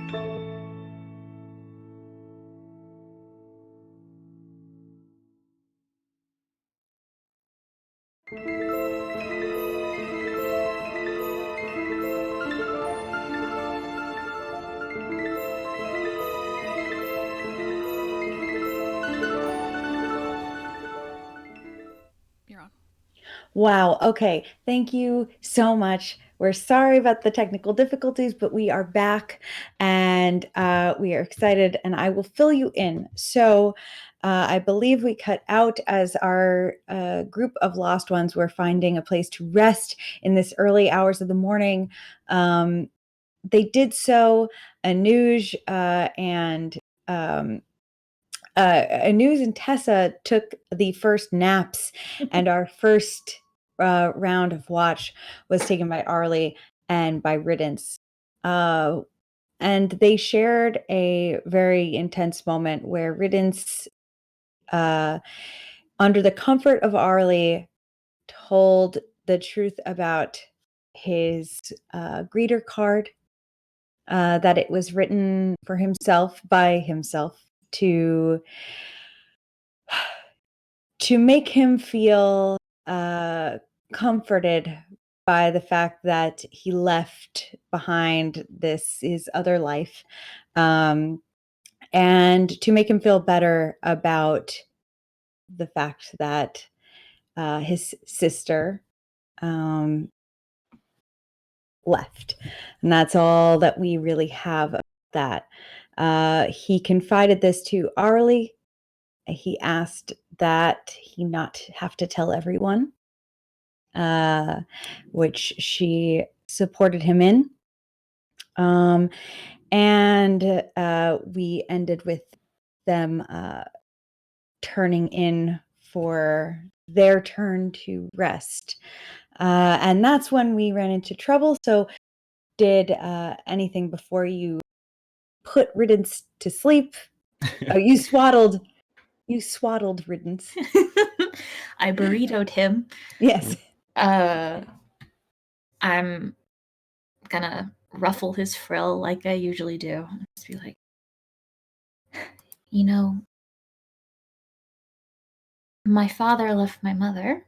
You're on. Wow. Okay. Thank you so much. We're sorry about the technical difficulties, but we are back and we are excited, and I will fill you in. So, I believe we cut out as our group of lost ones were finding a place to rest in this early hours of the morning. They did so. Anuj um, Anuz and Tessa took the first naps, and our first round of watch was taken by Arlie and by Riddance. Uh, and they shared a very intense moment where Riddance, uh, under the comfort of Arlie, told the truth about his greeter card, that it was written for himself by himself to make him feel comforted by the fact that he left behind his other life, um, and to make him feel better about the fact that his sister um, left. And that's all that we really have of that. He confided this to Arlie. He asked that he not have to tell everyone, uh, which she supported him in. Um, and we ended with them turning in for their turn to rest. And that's when we ran into trouble. So, did anything before you put Riddance to sleep? Oh, you swaddled Riddance. I burritoed him. Yes. I'm gonna ruffle his frill like I usually do. Just be like, you know, my father left my mother,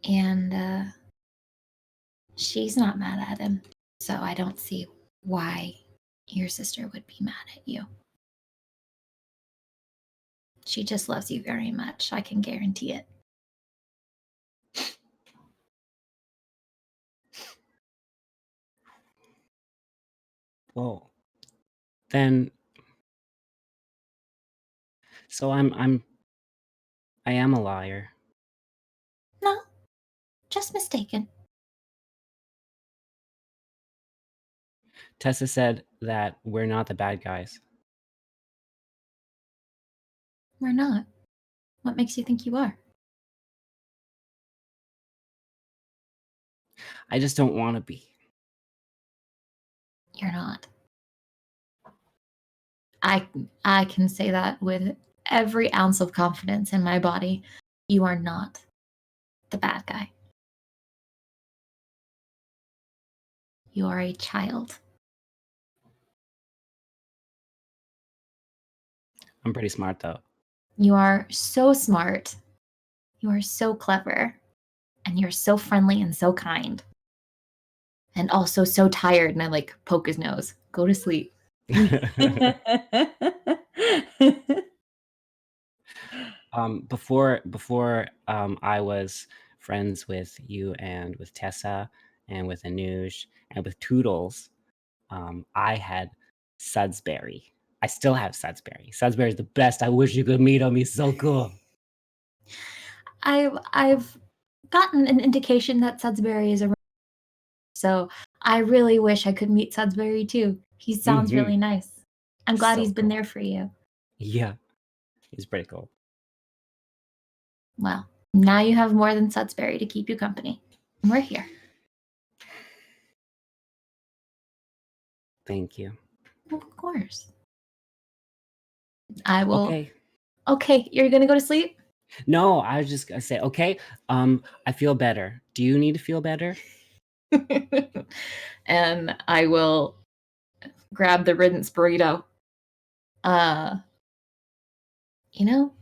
and she's not mad at him, so I don't see why your sister would be mad at you. She just loves you very much, I can guarantee it. Well, then, so I am a liar. No, just mistaken. Tessa said that we're not the bad guys. We're not. What makes you think you are? I just don't want to be. You're not. I can say that with every ounce of confidence in my body. You are not the bad guy. You are a child. I'm pretty smart, though. You are so smart. You are so clever. And you're so friendly and so kind. And also so tired. And I like poke his nose. Go to sleep. Before I was friends with you and with Tessa and with Anuj and with Toodles, I had Sudsberry. I still have Sudsberry. Sudsberry's the best. I wish you could meet him. He's so cool. I've gotten an indication that Sudsberry is around. So I really wish I could meet Sudsberry too. He sounds really nice. I'm glad he's been there for you. Yeah, he's pretty cool. Well, now you have more than Sudsberry to keep you company. And we're here. Thank you. Of course. I will. Okay. Okay, you're gonna go to sleep? No, I was just gonna say, okay, I feel better. Do you need to feel better? And I will grab the riddance burrito. You know,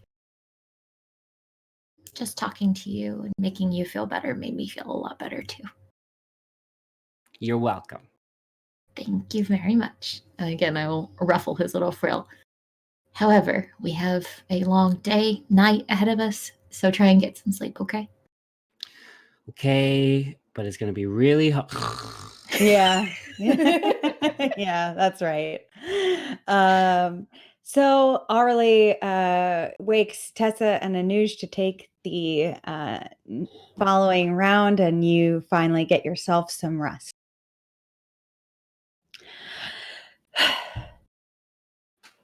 just talking to you and making you feel better made me feel a lot better too. You're welcome. Thank you very much. And again, I will ruffle his little frill. However, we have a long day, night ahead of us, so try and get some sleep, okay? Okay, but it's gonna be really hot. Yeah. Yeah, that's right. So Arlie wakes Tessa and Anuj to take the following round, and you finally get yourself some rest.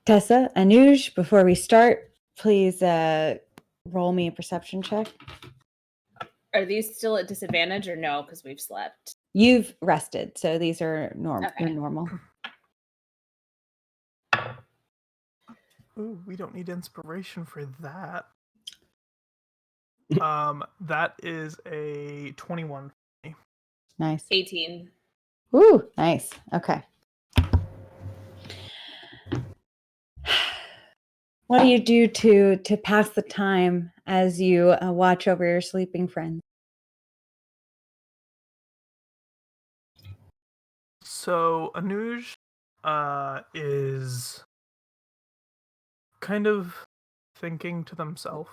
Tessa, Anuj, before we start, please roll me a perception check. Are these still at disadvantage or no? Because we've slept. You've rested, so these are normal. Okay. They're normal. Ooh, we don't need inspiration for that. That is a 21. Nice. 18. Ooh, nice. Okay. What do you do to pass the time as you watch over your sleeping friends? So Anuj is kind of thinking to themselves,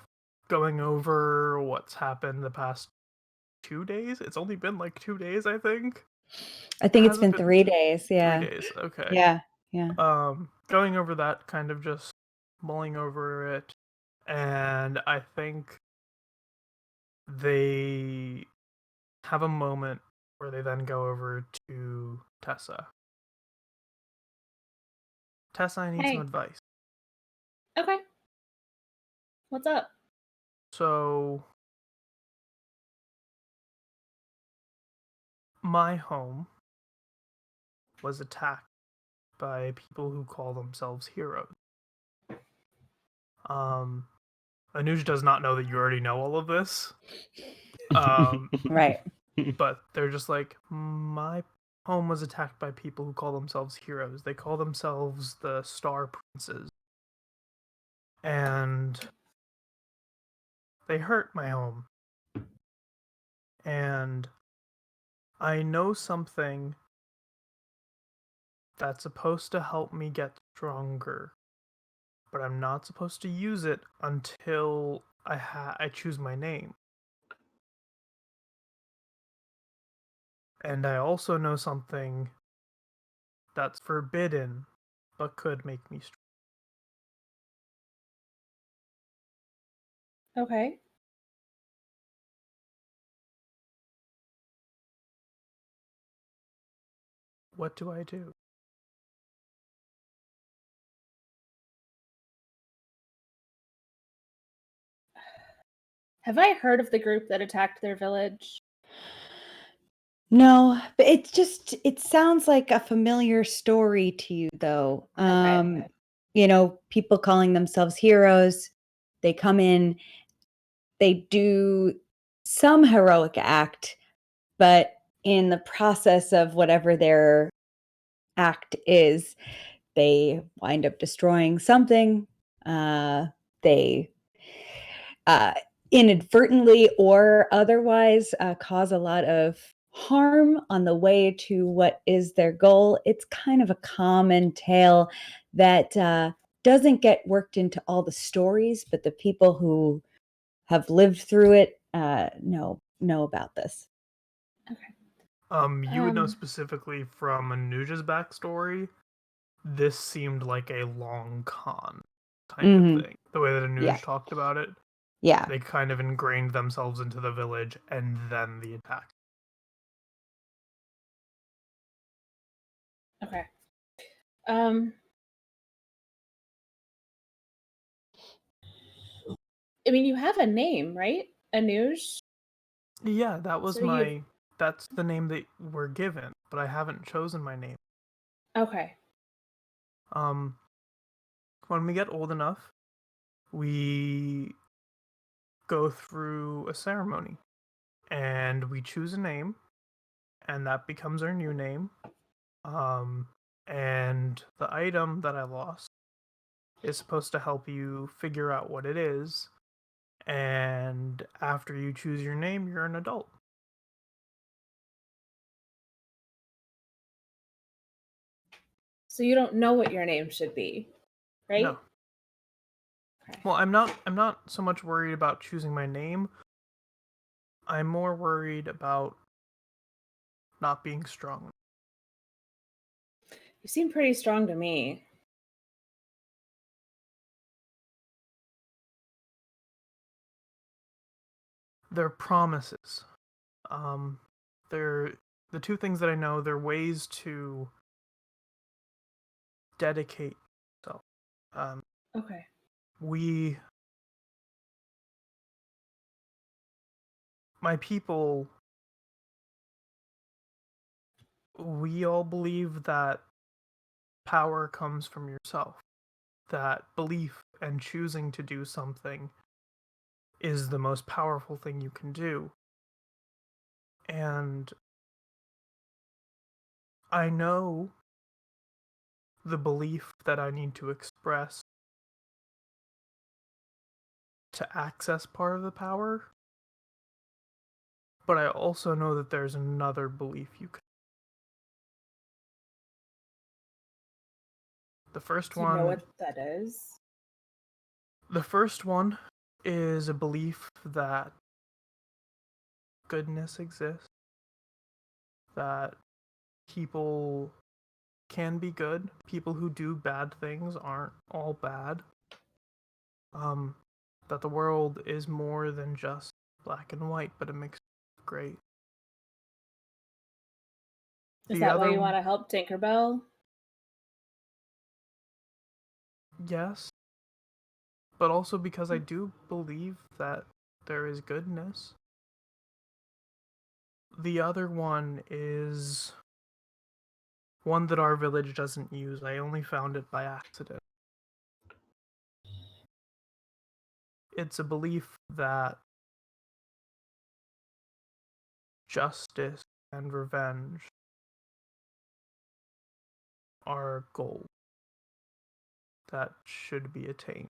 going over what's happened the past 2 days. It's only been like 2 days, I think. I think it's Has it been been 3 days. Yeah. 3 days, okay. Yeah. Yeah. Going over that, kind of just mulling over it, and I think they have a moment where they then go over to Tessa. Tessa, I need Hey. some advice. Okay. What's up? So, my home was attacked by people who call themselves heroes. Anuj does not know that you already know all of this. Right. But they're just like, my home was attacked by people who call themselves heroes. They call themselves the Star Princes. And they hurt my home. And I know something that's supposed to help me get stronger, but I'm not supposed to use it until I choose my name. And I also know something that's forbidden, but could make me strong. Okay. What do I do? Have I heard of the group that attacked their village? No, but it sounds like a familiar story to you though. Okay. You know, people calling themselves heroes, they come in, they do some heroic act, but in the process of whatever their act is, they wind up destroying something. They inadvertently or otherwise cause a lot of harm on the way to what is their goal. It's kind of a common tale that doesn't get worked into all the stories, but the people who have lived through it know about this. You would know specifically from Anuj's backstory, this seemed like a long con kind of thing. The way that Anuj talked about it. Yeah. They kind of ingrained themselves into the village and then the attack. Okay. I mean, you have a name, right? Anuj? Yeah, that was So that's the name that we're given, but I haven't chosen my name. Okay. When we get old enough, we go through a ceremony and we choose a name, and that becomes our new name. And the item that I lost is supposed to help you figure out what it is, and after you choose your name, you're an adult. So you don't know what your name should be, right? No. Okay. Well, I'm not so much worried about choosing my name. I'm more worried about not being strong. You seem pretty strong to me. They're promises. They're the two things that I know. They're ways to dedicate yourself. Okay. My people, we all believe that power comes from yourself. That belief and choosing to do something is the most powerful thing you can do. And I know the belief that I need to express to access part of the power, but I also know that there's another belief you can. The first Do you one know what that is? The first one is a belief that goodness exists, that people can be good, people who do bad things aren't all bad, that the world is more than just black and white, but a mix of gray. Is The that why other you want to help Tinkerbell? Yes, but also because I do believe that there is goodness. The other one is one that our village doesn't use. I only found it by accident. It's a belief that justice and revenge are goals that should be attained.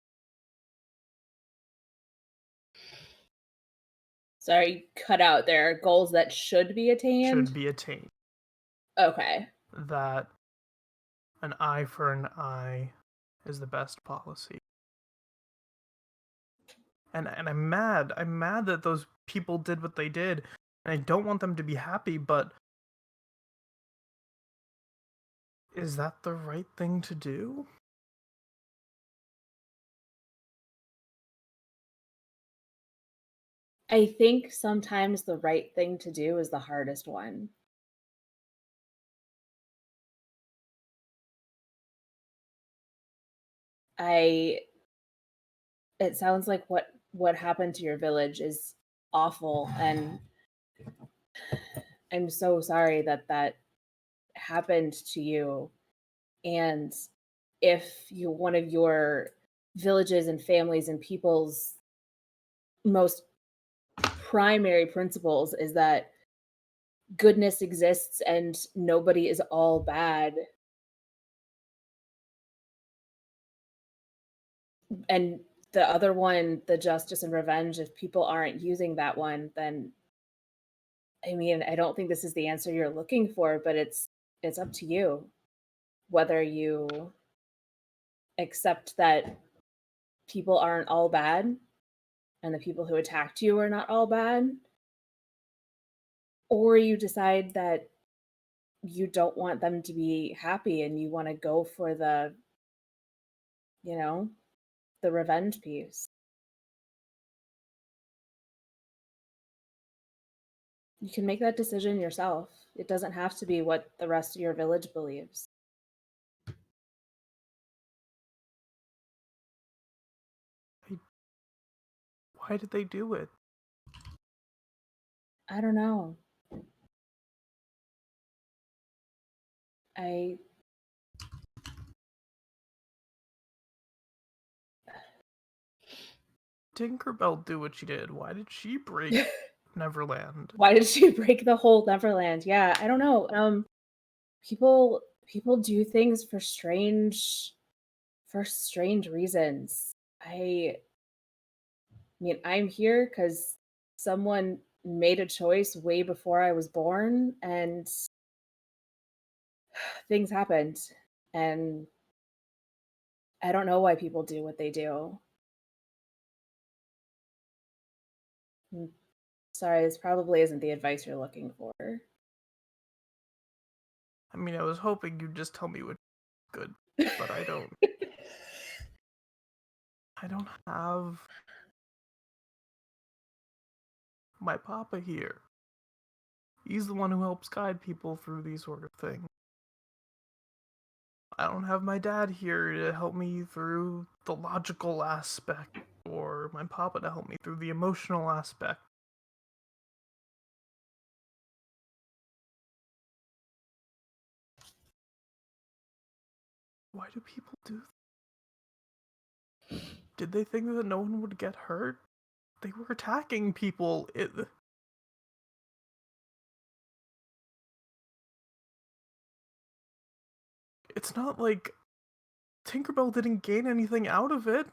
Sorry, cut out. There are goals that should be attained. Should be attained. Okay. That an eye for an eye is the best policy. And I'm mad. I'm mad that those people did what they did. And I don't want them to be happy, but is that the right thing to do? I think sometimes the right thing to do is the hardest one. It sounds like what happened to your village is awful, and I'm so sorry that that happened to you. And if one of your villages and families and people's most primary principles is that goodness exists and nobody is all bad, and the other one, the justice and revenge, if people aren't using that one, then I mean, I don't think this is the answer you're looking for, but it's up to you whether you accept that people aren't all bad and the people who attacked you are not all bad, or you decide that you don't want them to be happy and you want to go for you know, the revenge piece. You can make that decision yourself. It doesn't have to be what the rest of your village believes. Why did they do it? I don't know. I Tinkerbell do what she did? Why did she break Neverland. Why did she break the whole Neverland? Yeah, I don't know. People do things for strange reasons. I mean, I'm here because someone made a choice way before I was born, and things happened. And I don't know why people do what they do. Mm, Sorry, this probably isn't the advice you're looking for. I mean, I was hoping you'd just tell me what's good, but I don't. I don't have my papa here. He's the one who helps guide people through these sort of things. I don't have my dad here to help me through the logical aspect, or my papa to help me through the emotional aspect. Why do people do that? Did they think that no one would get hurt? They were attacking people. It's not like Tinkerbell didn't gain anything out of it.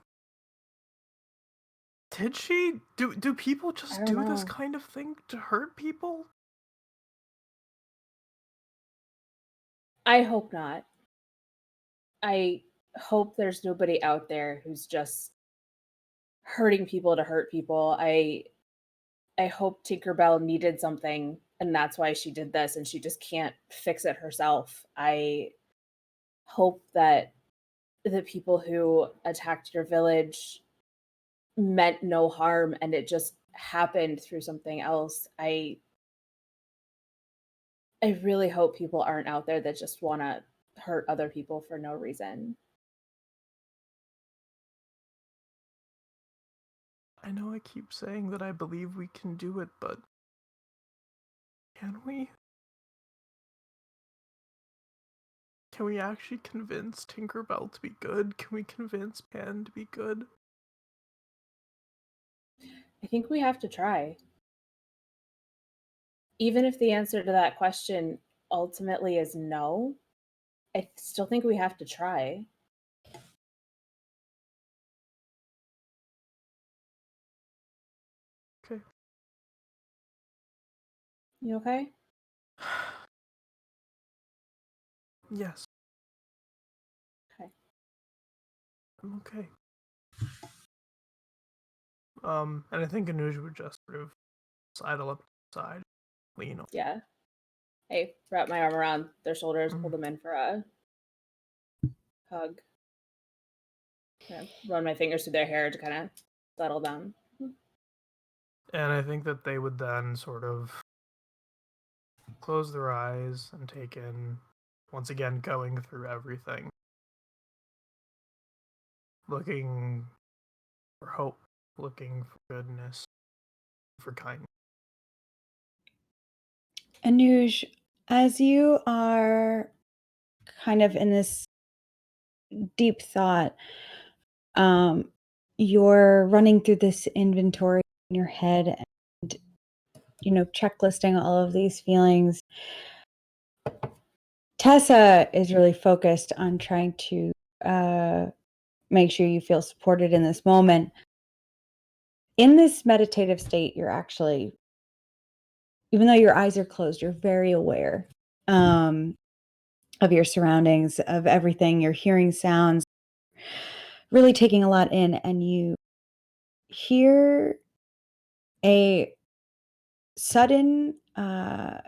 Did she? Do people just I do don't this know. kind of thing to hurt people? I hope not. I hope there's nobody out there who's just hurting people to hurt people. I hope Tinkerbell needed something and that's why she did this and she just can't fix it herself. I hope that the people who attacked your village meant no harm and it just happened through something else. I really hope people aren't out there that just want to hurt other people for no reason. I know I keep saying that I believe we can do it, but can we? Can we actually convince Tinkerbell to be good? Can we convince Pan to be good? I think we have to try. Even if the answer to that question ultimately is no, I still think we have to try. Okay. You okay? Yes, Okay. I'm okay. And I think Anuj would just sort of sidle up to the side, lean over. Yeah. Hey, wrap my arm around their shoulders, pull Mm. them in for a hug. Kind of run my fingers through their hair to kind of settle down. And I think that they would then sort of close their eyes and take in, once again, going through everything. Looking for hope, looking for goodness, for kindness. Anuj, as you are kind of in this deep thought, you're running through this inventory in your head and, checklisting all of these feelings. Tessa is really focused on trying to make sure you feel supported in this moment. In this meditative state, you're actually, even though your eyes are closed, you're very aware of your surroundings, of everything. You're hearing sounds, really taking a lot in, and you hear a sudden kind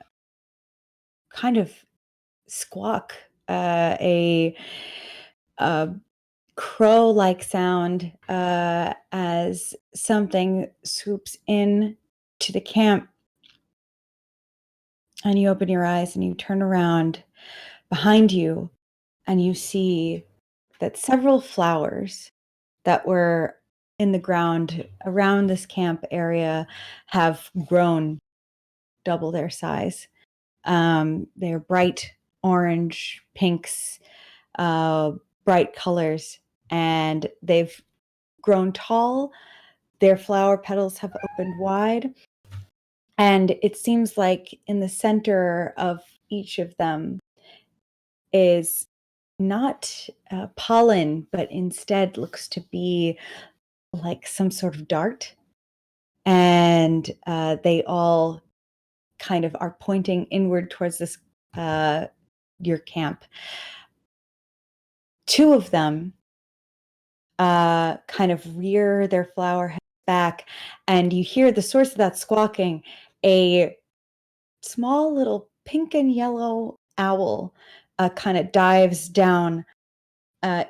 of squawk, a crow-like sound as something swoops in to the camp. And you open your eyes and you turn around behind you and you see that several flowers that were in the ground around this camp area have grown double their size. They're bright orange, pinks, bright colors, and they've grown tall. Their flower petals have opened wide, And it seems like in the center of each of them is not pollen, but instead looks to be like some sort of dart. And they all kind of are pointing inward towards this your camp. Two of them kind of rear their flower heads back, and you hear the source of that squawking. A small little pink and yellow owl kind of dives down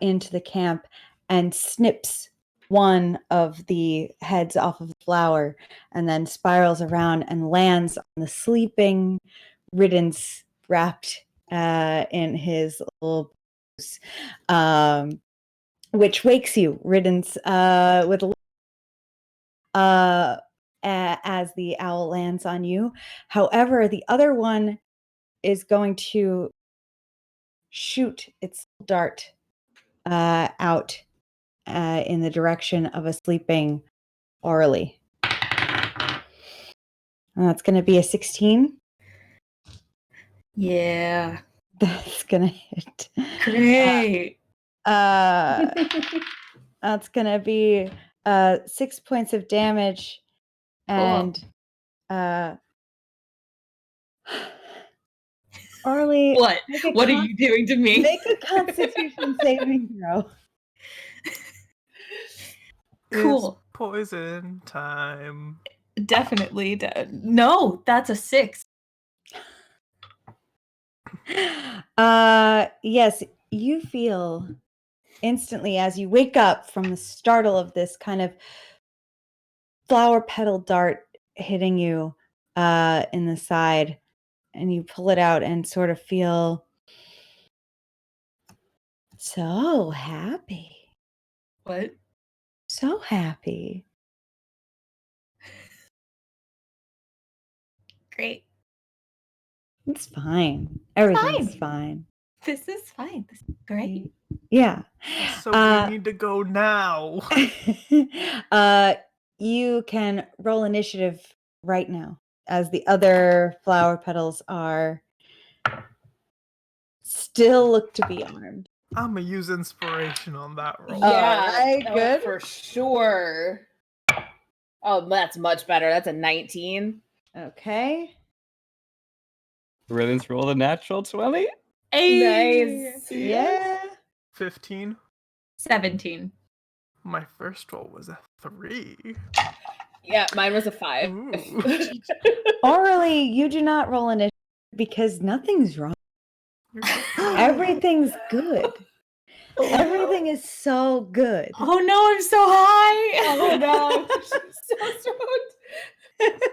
into the camp and snips one of the heads off of the flower, and then spirals around and lands on the sleeping Riddance wrapped in his little which wakes you, Riddance, with a as the owl lands on you. However, the other one is going to shoot its dart out in the direction of a sleeping Orly. And that's going to be a 16. Yeah. That's going to hit. Great. That's going to be 6 points of damage. And Orly, What? What are you doing to me? Make a Constitution saving throw. Cool. It's poison time. Definitely. No, that's a 6. Yes, you feel instantly as you wake up from the startle of this kind of flower petal dart hitting you in the side, and you pull it out and sort of feel so happy. What? So happy. Great. It's fine. Everything's fine. This is fine. This is great. Yeah. So we need to go now. You can roll initiative right now as the other flower petals are still look to be armed. I'm gonna use inspiration on that roll. Yeah, Alright, good. for sure. Oh, that's much better. That's a 19. Okay. Riddance rolled a natural 20. Nice. Yeah. 15. 17. My first roll was a 3. Yeah, mine was a 5. Ooh. Orally, you do not roll initiative because nothing's wrong. Everything's good. Everything is so good. Oh no, I'm so high. Oh no, so stoked.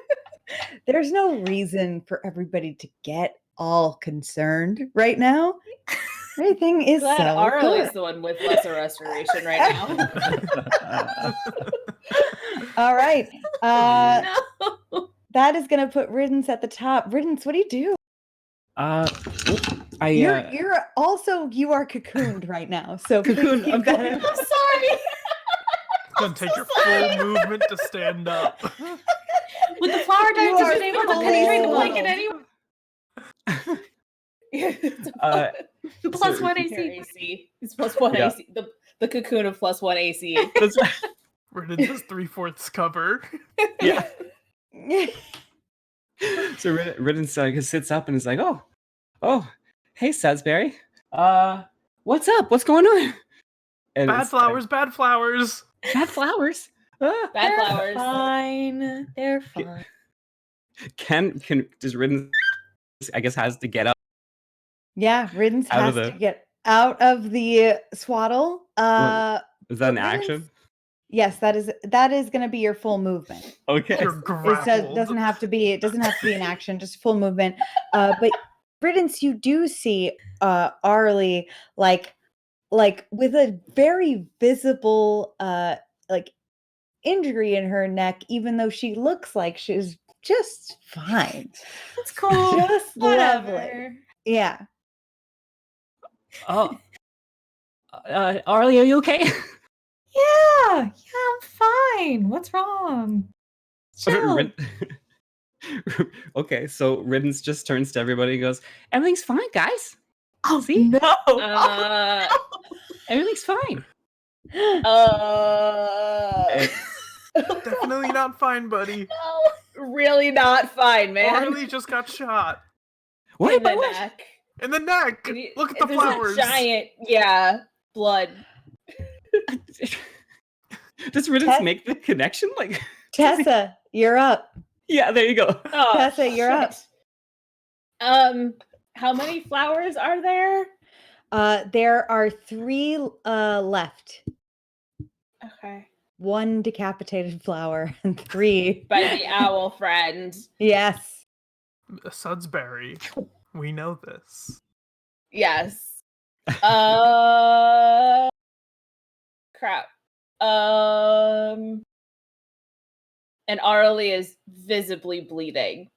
There's no reason for everybody to get all concerned right now. Everything is Glad so Arley's good. the one with lesser restoration right now. All right. No. That is going to put Riddance at the top. Riddance, what do you do? You're also, you are cocooned right now. So Cocoon, please I'm keep that I'm in- sorry. It's gonna take your full movement to stand up. With the flower You darts, are have been able to fully penetrate the swallowed. blanket anyway. Uh, Plus So- one Your AC. AC. It's plus 1 Yeah. AC. The cocoon of plus 1 AC. that's Riddance is 3/4 cover. yeah. So Riddance sits up and is like, oh, hey Sudsberry, what's up? What's going on? And Bad it's flowers, bad flowers. like, bad flowers. Ah. Bad They're flowers. fine. They're fine. Can does Riddance? I guess has to get up. Yeah, Riddance Out has of to the- get out of the swaddle. Is that an Riddance- action? Yes, that is going to be your full movement. Okay. You're It grappled. doesn't have to be an action, just full movement. But Riddance, you do see Arlie like with a very visible like injury in her neck, even though she looks like she's just fine. It's cool. Just lovely. Whatever. Yeah. Oh, Arlie, are you okay? Yeah, I'm fine. What's wrong? Chill. Okay, so Riddance just turns to everybody and goes, "Everything's fine, guys. Oh See? no! Uh, Everything's fine." uh, Definitely not fine, buddy. really not fine, man. Orly just got shot What? In the By what? neck. in the neck. And you- Look at the there's flowers. A giant, yeah, blood. Does Riddance Tess- make the connection? Like, Tessa, you're up. yeah, there you go. Oh, Tessa, you're up. shit. How many flowers are there? There are 3 left. Okay. 1 decapitated flower and 3 By the owl friend. Yes. Sudsberry. We know this. Yes. Crap. And Arlie is visibly bleeding,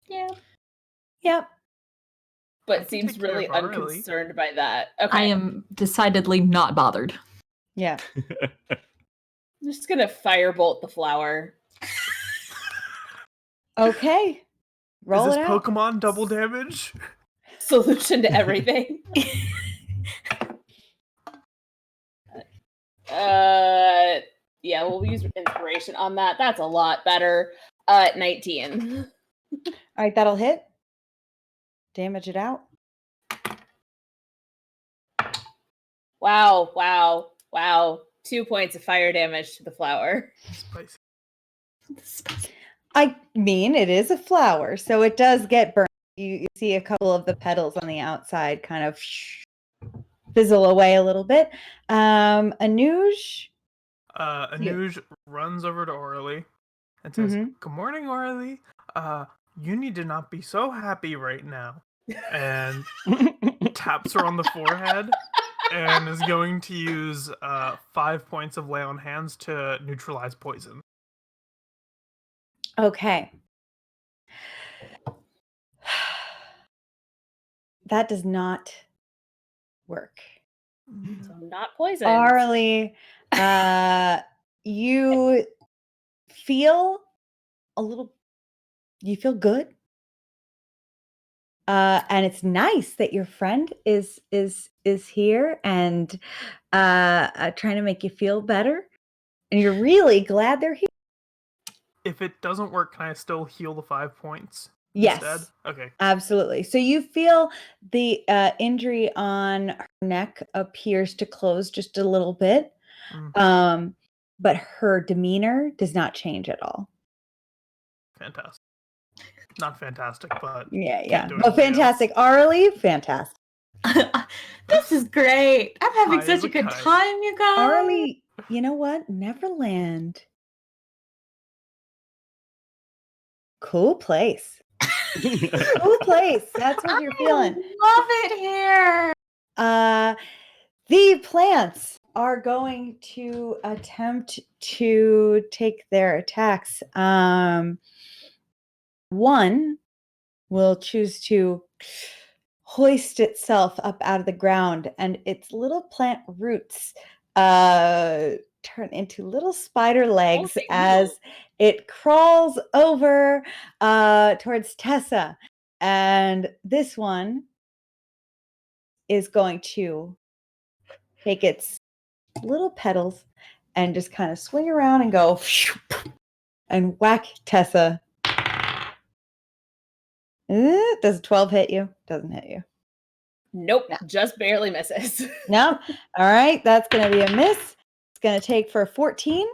Yep. but can seems take care really of Arlie. unconcerned by that. Okay. I am decidedly not bothered. Yeah. I'm just gonna firebolt the flower. Okay. Roll Is it this out. Pokemon double damage? Solution to everything. Yeah, we'll use inspiration on that. That's a lot better. 19. All right, that'll hit. Damage it out. Wow. 2 points of fire damage to the flower. Spicy. I mean, it is a flower, so it does get burned. You see a couple of the petals on the outside kind of fizzle away a little bit. Anuj. Anuj runs over to Orly and says, Mhm. "Good morning, Orly. You need to not be so happy right now." And taps her on the forehead and is going to use 5 points of lay on hands to neutralize poison. Okay. That does not work. So not poison. Arlie, you feel you feel good. And it's nice that your friend is here and trying to make you feel better. And you're really glad they're here. If it doesn't work, can I still heal the 5 points Yes. instead? Okay. Absolutely. So you feel the injury on her neck appears to close just a little bit. Mm, But her demeanor does not change at all. fantastic. Not fantastic, but Yeah. do But anything else. fantastic. Arlie, fantastic. This is great. I'm having High as such a a good kite. time, you guys. Arlie, you know what? Neverland. Cool place. Cool place. That's what you're feeling. Love it here. The plants are going to attempt to take their attacks. One will choose to hoist itself up out of the ground, and its little plant roots turn into little spider legs they as it crawls over towards Tessa. And this one is going to take its little petals and just kind of swing around and go and whack Tessa. Does 12 hit you? Doesn't hit you. Nope, No. just barely misses. No. All right, that's going to be a miss. It's going to take for 14.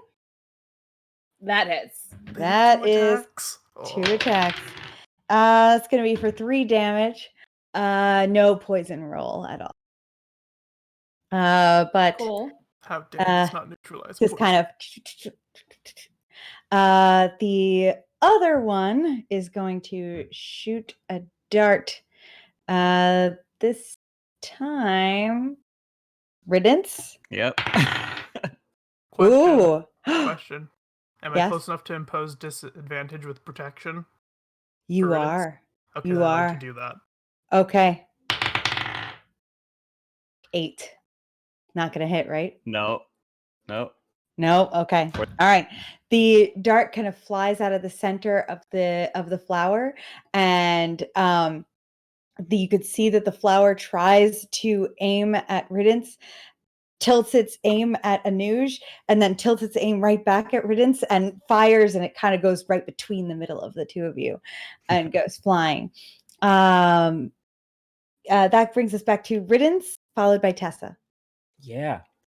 That hits. That is attacks. 2 attacks. It's going to be for 3 damage. No poison roll at all. But Cool. How dare it's not neutralized. just kind of. The other one is going to shoot a dart. This time, Riddance. Yep. Question. Ooh. Question. Am I Yes? close enough to impose disadvantage with protection? You Riddance? are. Okay, You I'd like are. to do that. Okay. 8. Not gonna hit, right? No. No. Okay. All right. The dart kind of flies out of the center of the flower, and you could see that the flower tries to aim at Riddance, tilts its aim at Anuj, and then tilts its aim right back at Riddance and fires, and it kind of goes right between the middle of the two of you and goes flying. That brings us back to Riddance, followed by Tessa. Yeah.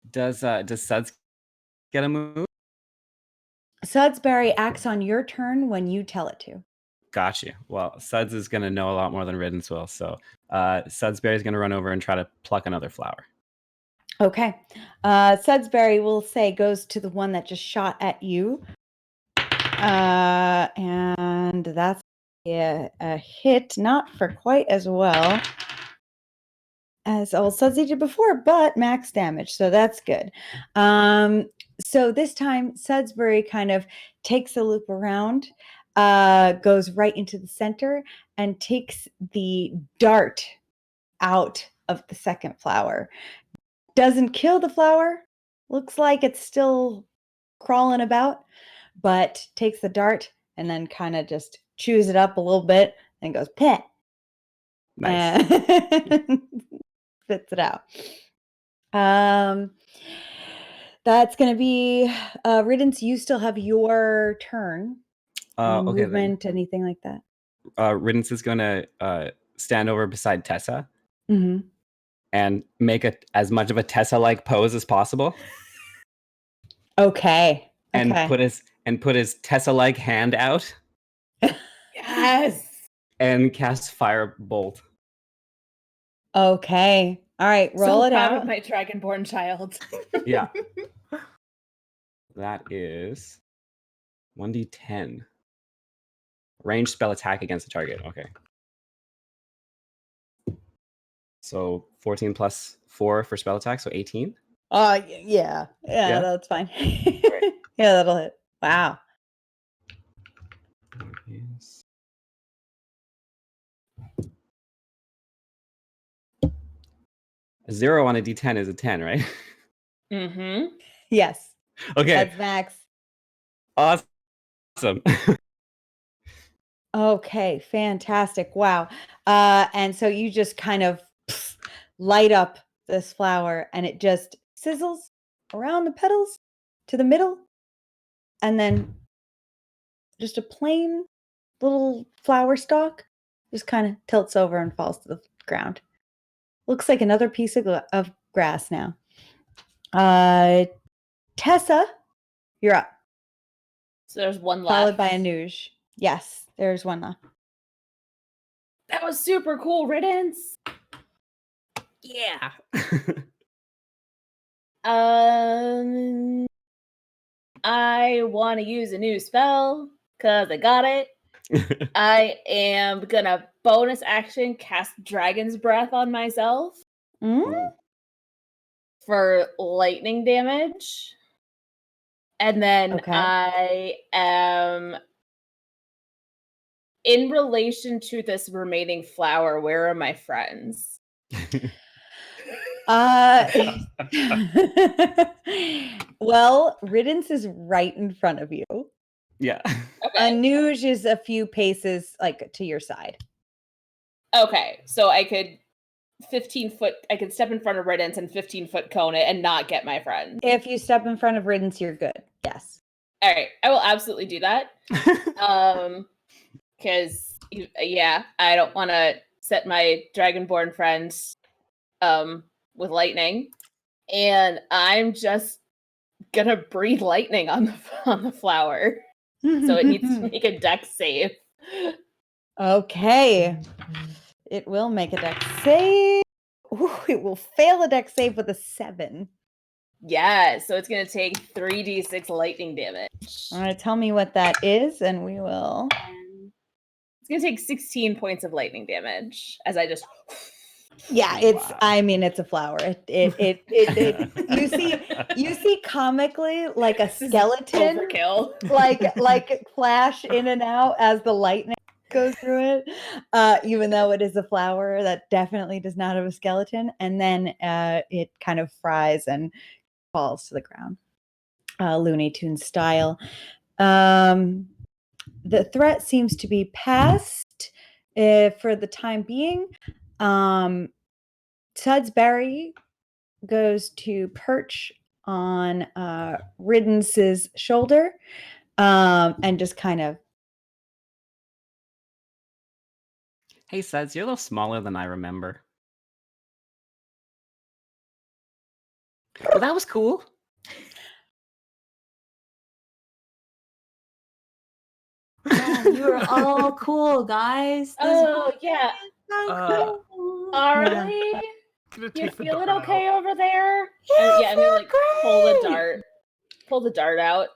Does Suds get a move? Sudsberry acts on your turn when you tell it to. Gotcha. Well, Suds is going to know a lot more than Riddance will. So Sudsberry is going to run over and try to pluck another flower. Okay. Sudsberry will say goes to the one that just shot at you. And that's a hit, not for quite as well as old Sudsy did before, but max damage. So that's good. So this time, Sudsberry kind of takes a loop around, goes right into the center, and takes the dart out of the second flower. Doesn't kill the flower. Looks like it's still crawling about, but takes the dart and then kind of just chews it up a little bit and goes, pet. Nice. And spits it out. That's going to be Riddance. You still have your turn. Any Okay, movement, anything like that? Riddance is going to stand over beside Tessa Mm-hmm. and make as much of a Tessa-like pose as possible. Okay. And put his Tessa-like hand out. Yes. And cast Firebolt. Okay. All right. Roll so it proud out. of my dragonborn child. Yeah. That is 1d10. Ranged spell attack against the target. Okay. So 14 plus 4 for spell attack, so 18. Yeah, Yeah? that's fine. Yeah, that'll hit. Wow. Yes. A 0 on a d10 is a 10, right? Mm-hmm. Yes. Okay. That's max. Awesome. Okay, fantastic. Wow. And so you just kind of light up this flower and it just sizzles around the petals to the middle. And then just a plain little flower stalk just kind of tilts over and falls to the ground. Looks like another piece of grass now. Tessa, you're up. So there's one left. Followed by Anuj. Yes, there's one left. That was super cool, Riddance. Yeah. I want to use a new spell because I got it. I am gonna bonus action cast Dragon's Breath on myself for lightning damage. And then I am, in relation to this remaining flower, where are my friends? Well, Riddance is right in front of you. Yeah. Okay. Anuj is a few paces like to your side. Okay, so I could 15 foot, I could step in front of Riddance and 15-foot cone it and not get my friend. If you step in front of Riddance, you're good. Yes. All right, I will absolutely do that. Because yeah, I don't want to set my dragonborn friends with lightning, and I'm just gonna breathe lightning on the flower, so it needs to make a dex save. Okay, it will make a dex save. Ooh, it will fail a dex save with a 7. Yeah, so it's gonna take 3d6 lightning damage. All right, tell me what that is, and we will. It's gonna take 16 points of lightning damage as I just. Yeah, it's. Wow. I mean, it's a flower. It you see comically like a skeleton overkill, like flash in and out as the lightning goes through it. Even though it is a flower that definitely does not have a skeleton, and then it kind of fries and falls to the ground. Looney Tunes style. The threat seems to be past for the time being. Sudsberry goes to perch on Riddence's shoulder and just kind of. Hey, Suds, you're a little smaller than I remember. Well, that was cool. Yeah, you were all cool, guys. This Oh, whole yeah. thing is so Uh, cool. Arlie, Gonna you take the feeling dart okay out. over there? Yeah, Yeah, I'm gonna like pull the great. dart. Pull the dart out.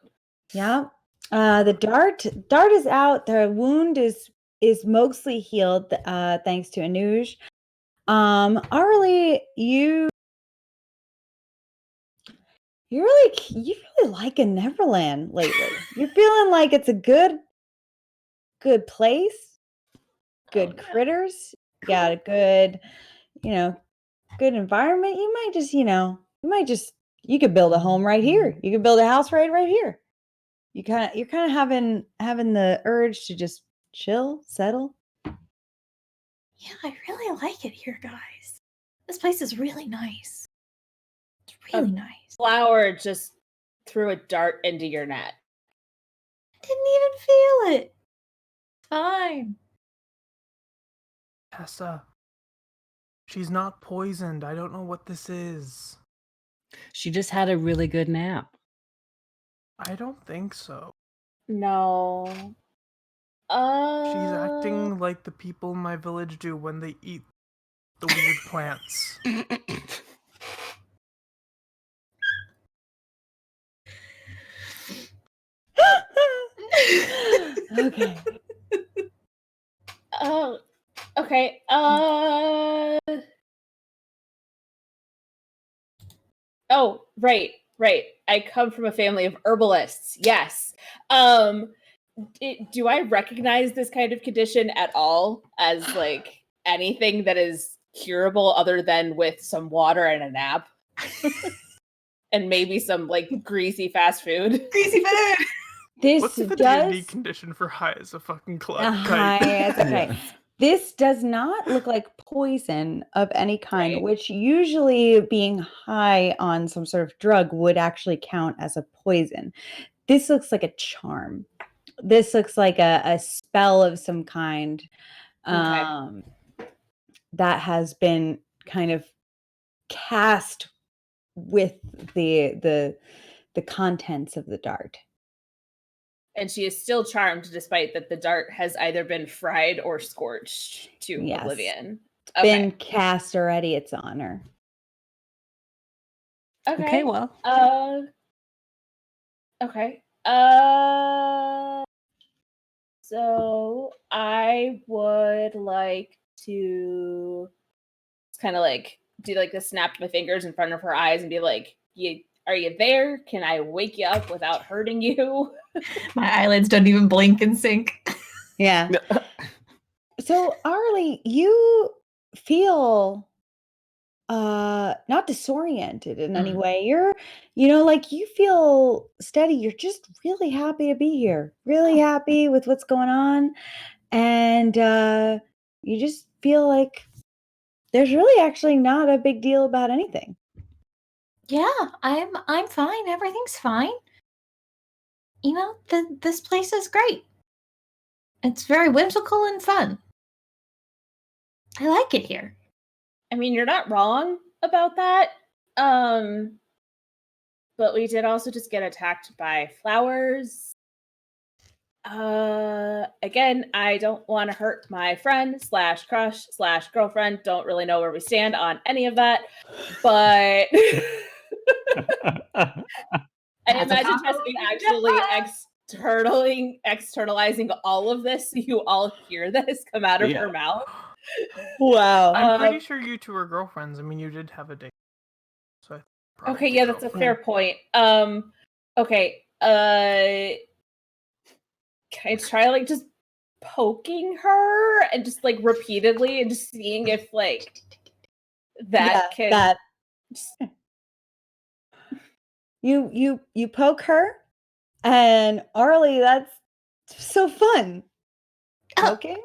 Yeah. The dart is out. The wound is mostly healed thanks to Anuj. Arlie, you really liking Neverland lately. You're feeling like it's a good place, good yeah. critters, you got a good, good environment. You might just, you could build a home right here. You could build a house right here. You're kind of having the urge to just chill, settle. Yeah, I really like it here, guys. This place is really nice. It's Oh. really nice. Flower just threw a dart into your net. I didn't even feel it. It's fine. Tessa, she's not poisoned. I don't know what this is. She just had a really good nap. I don't think so. No. She's acting like the people in my village do when they eat the weird plants. Okay. Oh, okay. Oh, right. I come from a family of herbalists. Yes. Do I recognize this kind of condition at all as like anything that is curable other than with some water and a nap? And maybe some like greasy fast food. Greasy food. This What's the does D&D condition for high as a fucking high kite? as a kite. This does not look like poison of any kind, Right. which usually being high on some sort of drug would actually count as a poison. This looks like a charm. This looks like a spell of some kind that has been kind of cast with the contents of the dart. And she is still charmed despite that the dart has either been fried or scorched to Yes. oblivion. Been cast already. It's on her. Okay, well. Okay. So I would like to kind of like do like the snap my fingers in front of her eyes and be like, are you there? Can I wake you up without hurting you? My eyelids don't even blink in sync. Yeah. So Arlie, you feel not disoriented in any way. You're like you feel steady. You're just really happy to be here. Really happy with what's going on. And you just feel like there's really actually not a big deal about anything. Yeah, I'm fine. Everything's fine. This place is great. It's very whimsical and fun. I like it here. I mean, you're not wrong about that. But we did also just get attacked by flowers. Again, I don't want to hurt my friend / crush / girlfriend. Don't really know where we stand on any of that. But I imagine Jessica actually externalizing all of this so you all hear this come out of her mouth. Wow. I'm pretty sure you two are girlfriends. I mean, you did have a date. So Okay, yeah, that's a fair point. Okay. Can I try like just poking her and just like repeatedly and just seeing if like that can that. You poke her, and Arlie, that's so fun. Poking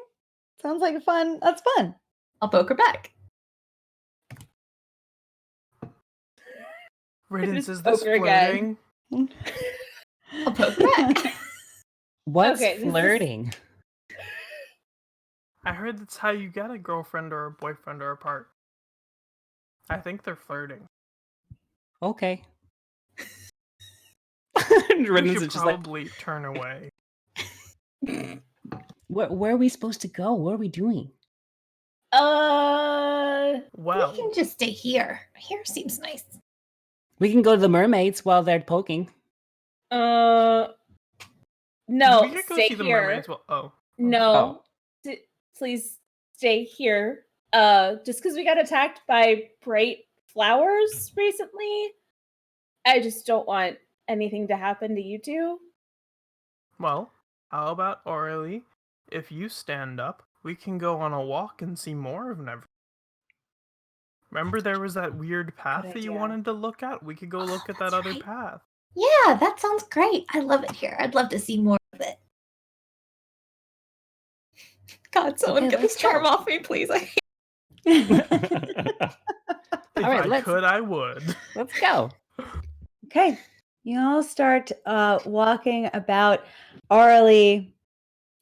sounds like fun. That's fun. I'll poke her back. Riddance, Just is this poke her again. flirting? I'll poke her back. What's Okay, this is- flirting? I heard that's how you get a girlfriend or a boyfriend or a part. I think they're flirting. Okay. We Riddance should is just like, probably turn away. where are we supposed to go? What are we doing? Well, We can just stay here. Here seems nice. We can go to the mermaids while they're poking. No, we could go stay see the here. mermaids. Well, No, please stay here. Just because we got attacked by bright flowers recently, I just don't want anything to happen to you two. well, how about Aurelie? If you stand up, we can go on a walk and see more of Neverland. Remember there was that weird path that you idea. wanted to look at? We could go look at that that's other right. path. Yeah, that sounds great. I love it here. I'd love to see more of it. God, someone Okay, get this let's go. charm off me, please. I If All right, I let's- could, I would. Let's go. Okay, you all start walking about. Arlie,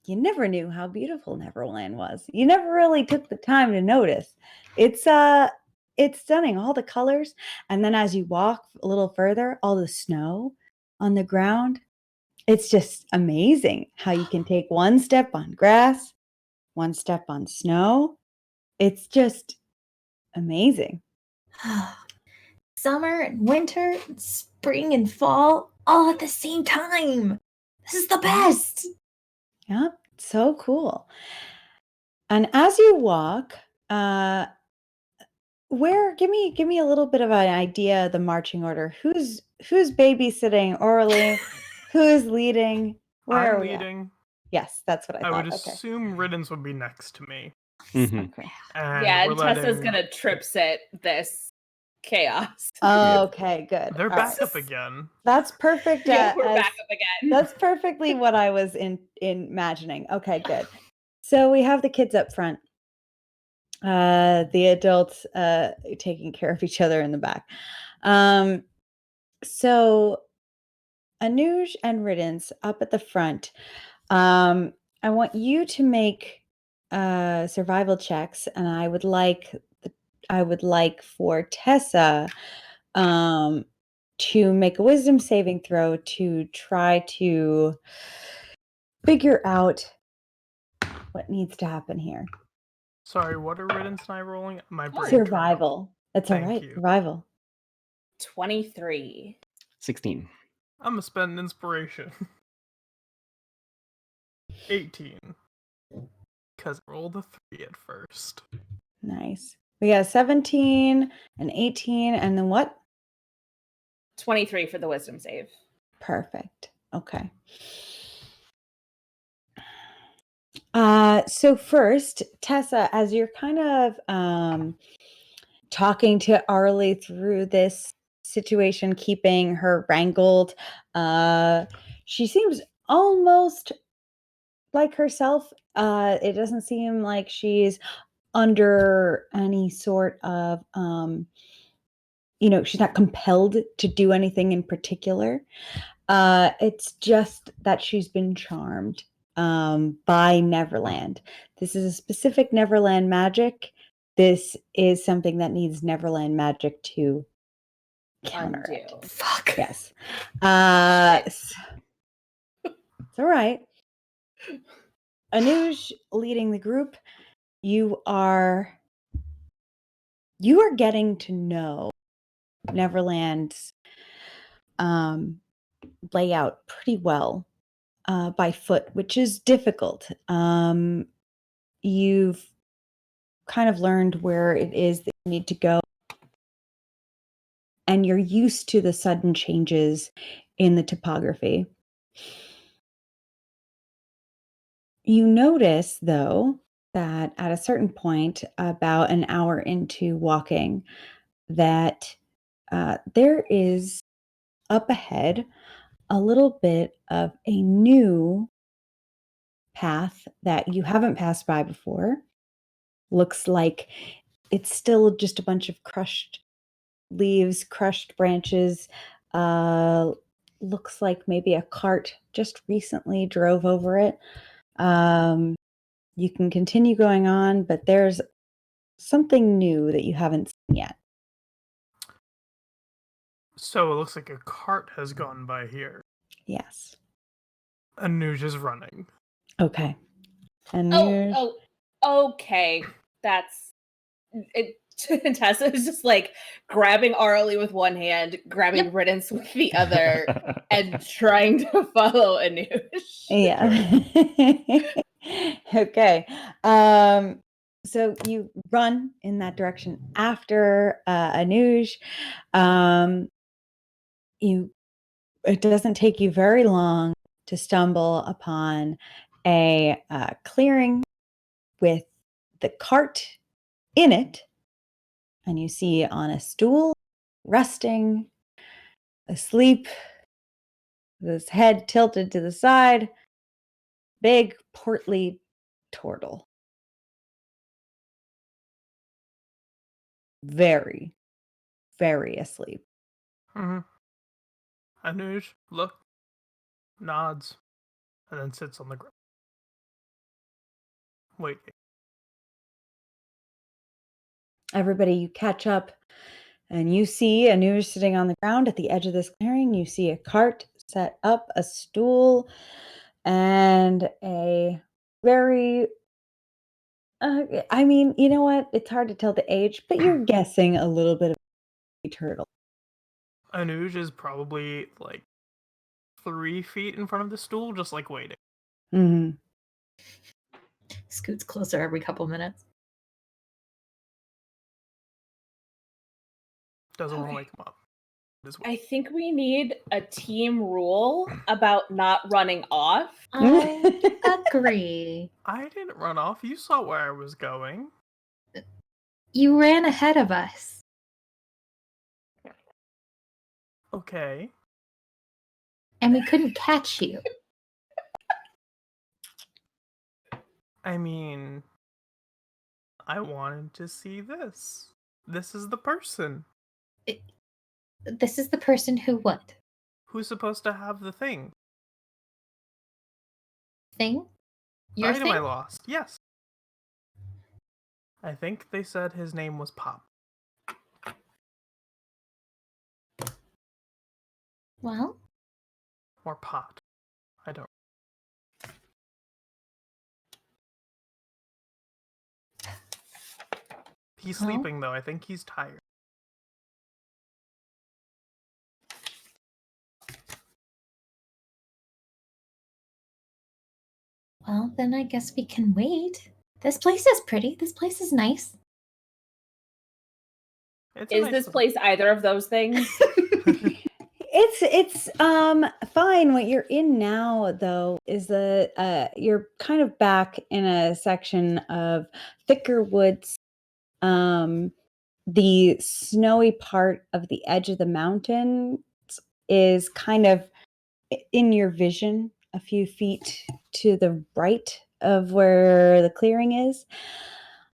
you never knew how beautiful Neverland was. You never really took the time to notice. It's stunning, all the colors. And then as you walk a little further, all the snow on the ground. It's just amazing how you can take one step on grass, one step on snow. It's just amazing. Summer and winter, and spring and fall, all at the same time. This is the best. Yeah, so cool. And as you walk, give me a little bit of an idea of the marching order. Who's babysitting Orly? Who's leading? Where are I'm we at? leading. Yes, that's what I I thought. would Okay. assume Riddance would be next to me. Mhm. Okay. And Yeah, we're and Tessa's letting... gonna trip sit this chaos. Okay, good. They're All back right. up again. That's perfect. Yeah, we're as- back up again. That's perfectly what I was imagining. Okay, good. So we have the kids up front. The adults taking care of each other in the back. So Anuj and Riddance up at the front. I want you to make survival checks, and I would like for Tessa to make a wisdom saving throw to try to figure out what needs to happen here. Sorry, what are Riddance and I rolling? My brain. Survival. That's all Thank right. you. Survival. 23. 16. I'm gonna spend an inspiration. 18. Because I rolled a 3 at first. Nice. We got 17 and 18, and then what? 23 for the wisdom save. Perfect. Okay. So first, Tessa, as you're kind of talking to Arlie through this situation, keeping her wrangled, she seems almost like herself. It doesn't seem like she's under any sort of she's not compelled to do anything in particular. It's just that she's been charmed by Neverland. This is a specific Neverland magic. This is something that needs Neverland magic to counter it. Undo. Fuck. Yes. It's all right. Anuj leading the group. You are getting to know Neverland's layout pretty well by foot, which is difficult. You've kind of learned where it is that you need to go, and you're used to the sudden changes in the topography. You notice, though, that at a certain point, about an hour into walking, that there is up ahead a little bit of a new path that you haven't passed by before. Looks like it's still just a bunch of crushed leaves, crushed branches. Looks like maybe a cart just recently drove over it. You can continue going on, but there's something new that you haven't seen yet. So it looks like a cart has gone by here. Yes. Anuj is running. Okay. And Okay. That's it. Tessa is just like grabbing Arlie with one hand, grabbing Riddance with the other, and trying to follow Anush. Yeah. Okay. So you run in that direction after Anuj. It doesn't take you very long to stumble upon a clearing with the cart in it, and you see on a stool, resting, asleep, with his head tilted to the side, big portly turtle. Very, very asleep. Mm-hmm. Anuj, look, nods, and then sits on the ground. Waiting. Everybody, you catch up, and you see Anuj sitting on the ground at the edge of this clearing. You see a cart set up, a stool, and a very I mean, you know what? It's hard to tell the age, but you're guessing a little bit of a turtle. Anuj is probably like 3 feet in front of the stool, just like waiting. Mm-hmm. Scoots closer every couple minutes. Doesn't want to wake him up. I think we need a team rule about not running off. I agree. I didn't run off. You saw where I was going. You ran ahead of us. Okay. And we couldn't catch you. I mean, I wanted to see this. This is the person. This is the person who what? Who's supposed to have the thing? Thing? The Your item thing? I lost. Yes. I think they said his name was Pop. Well, Or Pot. I don't. He's Well. sleeping though. I think he's tired. well, then I guess we can wait. This place is pretty. This place is nice. It's a Is nice this little- place either of those things? It's fine. What you're in now, though, is you're kind of back in a section of thicker woods. The snowy part of the edge of the mountain is kind of in your vision, a few feet to the right of where the clearing is.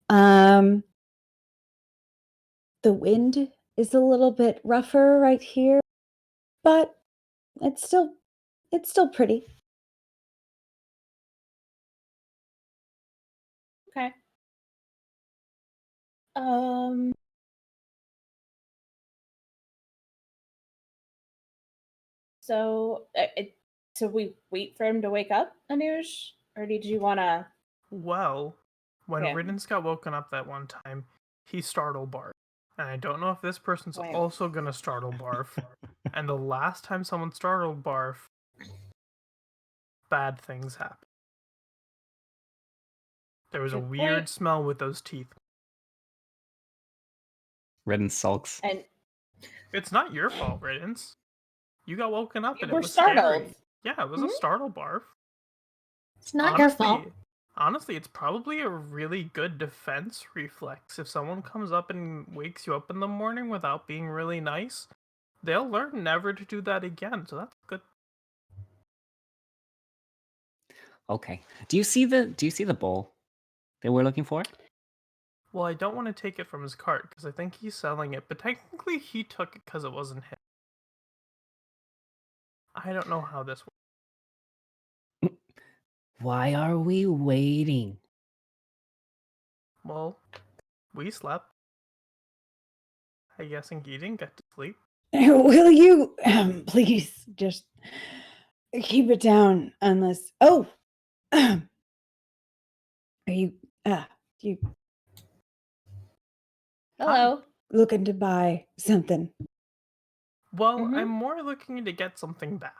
The wind is a little bit rougher right here, but it's still pretty. Okay. So, so we wait for him to wake up, Anuj, or did you want to? Well, when Okay. Riddance got woken up that one time, he startled Barf. And I don't know if this person's Wait. also gonna startle Barf. And the last time someone startled Barf, bad things happened. There was a Good weird point. smell with those teeth. Ridden sulks. And It's not your fault, Riddance. You got woken up you and were it was startled. scary. Yeah, it was Mhm. a startle Barf. It's not your fault. Honestly, it's probably a really good defense reflex. If someone comes up and wakes you up in the morning without being really nice, they'll learn never to do that again. So that's good. Okay. Do you see the bowl that we're looking for? Well, I don't want to take it from his cart because I think he's selling it, but technically he took it because it wasn't him. I don't know how this works. Why are we waiting? Well, we slept. I guess he didn't get to sleep. Will you please just keep it down unless are you you Hello. looking to buy something? Well, Mhm. I'm more looking to get something back.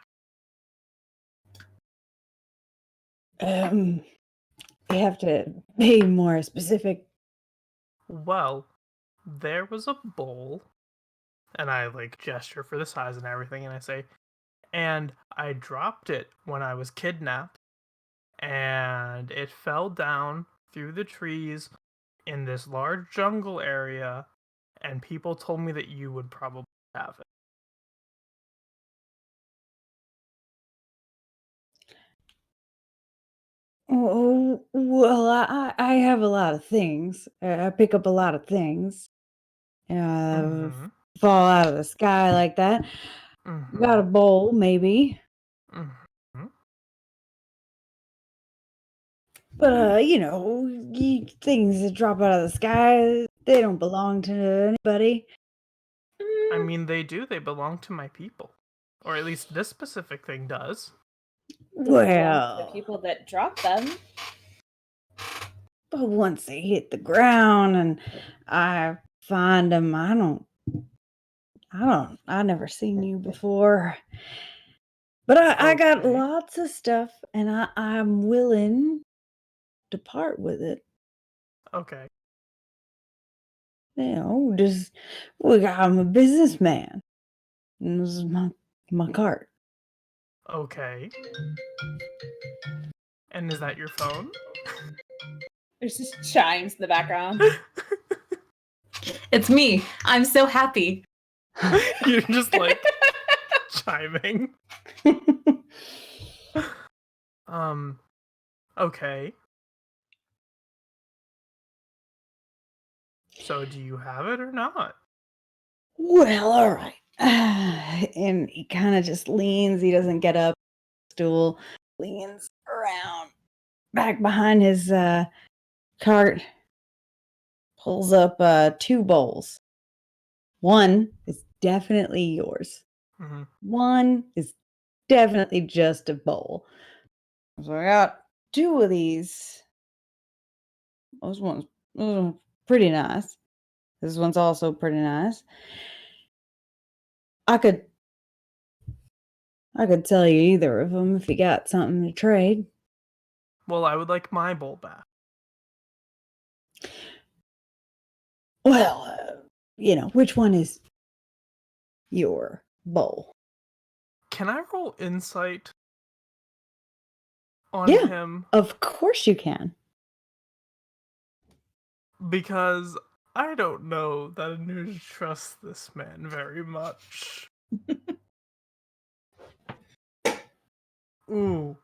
You have to be more specific. Well, there was a bowl, and I like gesture for the size and everything, and I say, and I dropped it when I was kidnapped, and it fell down through the trees in this large jungle area, and people told me that you would probably have it. Oh, well, I have a lot of things. I pick up a lot of things. Mm-hmm. Fall out of the sky like that. Got a Mm-hmm. bowl, maybe. Mm-hmm. But, things that drop out of the sky, they don't belong to anybody. I mean, they do. They belong to my people. Or at least this specific thing does. Does it belong to the Well, people that drop them? but once they hit the ground and I find them, I never seen you before. But I got Okay. lots of stuff and I'm willing to part with it. Okay. I'm a businessman. And this is my cart. Okay. And is that your phone? There's just chimes in the background. It's me. I'm so happy. You're just like chiming. Okay. So do you have it or not? Well, all right. And he kind of just leans. He doesn't get up, stool, leans around back behind his cart, pulls up 2 bowls. One is definitely yours. Mm-hmm. One is definitely just a bowl. So I got 2 of these. Those ones are pretty nice. This one's also pretty nice. I could tell you either of them if you got something to trade. Well, I would like my bowl back. Well, which one is your bowl? Can I roll insight on Yeah. him? Of course you can. Because I don't know that Anuj trusts this man very much. Ooh.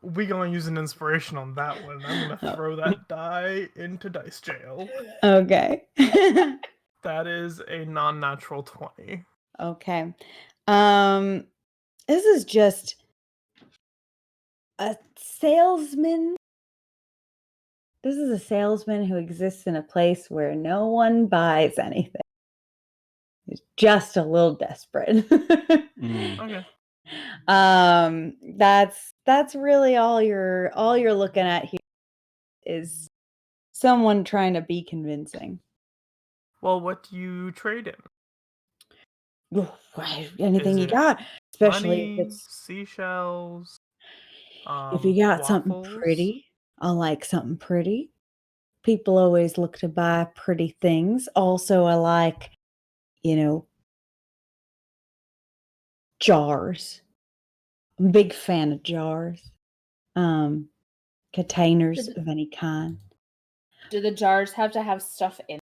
We gonna use an inspiration on that one. I'm gonna throw that die into dice jail. Okay. That is a non-natural 20. Okay. This is just a salesman. This is a salesman who exists in a place where no one buys anything. He's just a little desperate. Okay. That's really all you're looking at here is someone trying to be convincing. Well, what do you trade in? Anything Is you it got, especially money, if it's seashells, if you got something waffles? pretty. I like something pretty. People always look to buy pretty things. Also, I like, jars. I'm a big fan of jars. Containers of any kind. Do the jars have to have stuff in